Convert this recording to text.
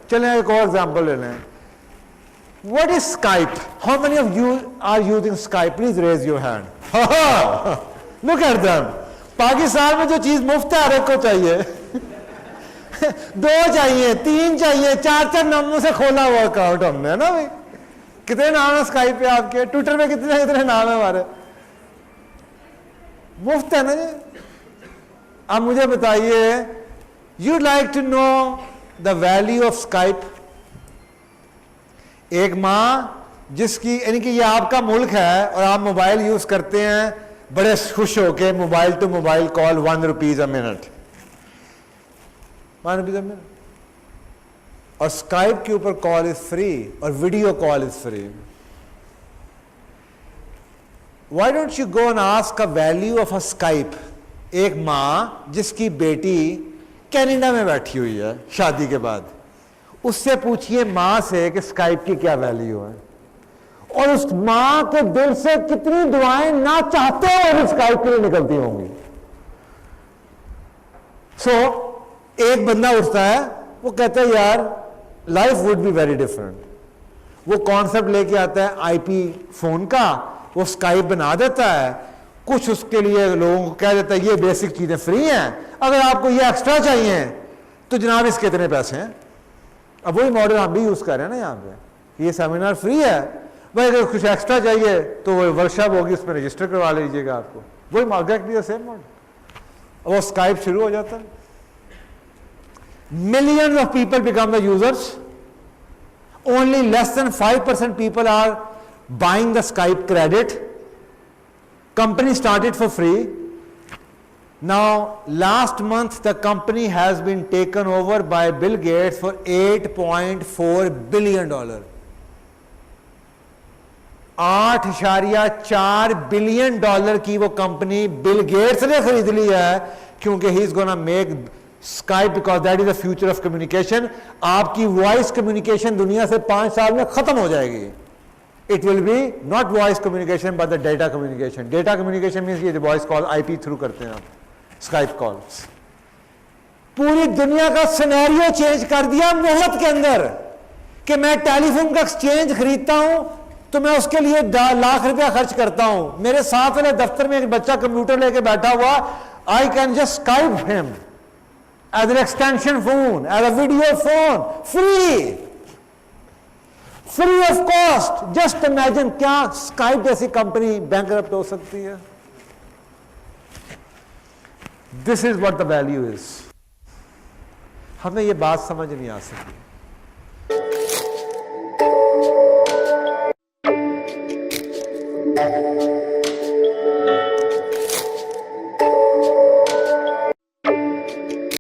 चलें एक और एग्जांपल ले लें. What is Skype? How many of you are using Skype? Please raise your hand. Look at them. Pakistan में जो चीज मुफ्त है हर एक को चाहिए. 2 चाहिए, 3 चाहिए, 4 नंबरों से खोला हुआ अकाउंट हमने, है ना भाई. कितने नाम है स्काइप पे आपके? ट्विटर पे कितने नाम है हमारे? मुफ्त है ना जी. अब मुझे बताइए, you'd like to know the value of Skype? एक माँ जिसकी, यानी कि ये आपका मुल्क है और आप मोबाइल यूज करते हैं बड़े खुश होके, mobile to mobile call 1 rupees a minute, 1 rupees a minute, और स्काइप के ऊपर कॉल इज फ्री और video call is free. Why don't you go and ask a value of a Skype? एक माँ जिसकी बेटी कनाडा में बैठी हुई है शादी के बाद, उससे पूछिए मां से कि स्काइप की क्या वैल्यू है, और उस मां के दिल से कितनी दुआएं ना चाहते हुए स्काइप के लिए निकलती होंगी. एक बंदा उठता है, वो कहता है यार life would be very different. वो कॉन्सेप्ट लेके आता है आईपी फोन का, वो स्काइप बना देता है, कुछ उसके लिए लोगों को कह देता है ये बेसिक चीजें फ्री हैं, अगर आपको ये एक्स्ट्रा चाहिए तो जनाब इसके इतने पैसे हैं. अब वही मॉडल हम भी यूज कर रहे हैं ना यहाँ पे, ये सेमिनार फ्री है भाई, अगर कुछ एक्स्ट्रा चाहिए तो वो वर्कशॉप होगी, उसमें रजिस्टर करवा लीजिएगा आपको. वही एग्जैक्टली सेम मॉडल. वो स्काइप शुरू हो जाता है. Millions of people become the users, only less than 5% people are buying the Skype credit. Company started for free. Now, last month the company has been taken over by Bill Gates for $8.4 billion. 8.4 billion dollar की वो company Bill Gates ने खरीद ली है, क्योंकि he is gonna make Skype because that is the future of communication. आपकी voice communication दुनिया से 5 साल में खत्म हो जाएगी. It will be not voice communication but the data communication. Data communication means ये voice call IP through करते हैं आप, Skype calls. पूरी दुनिया का सिनेरियो चेंज कर दिया मोहब्बत के अंदर, कि मैं टेलीफोन का एक्सचेंज खरीदता हूं तो मैं उसके लिए लाख रुपया खर्च करता हूं. मेरे साथ वाले दफ्तर में एक बच्चा कंप्यूटर लेके बैठा हुआ, I can just Skype him as an extension phone, as a video phone, free of cost. Just imagine, क्या स्काइप जैसी कंपनी बैंकरप्ट हो सकती है? This is what the value is. हमें यह बात समझ नहीं आ सकी.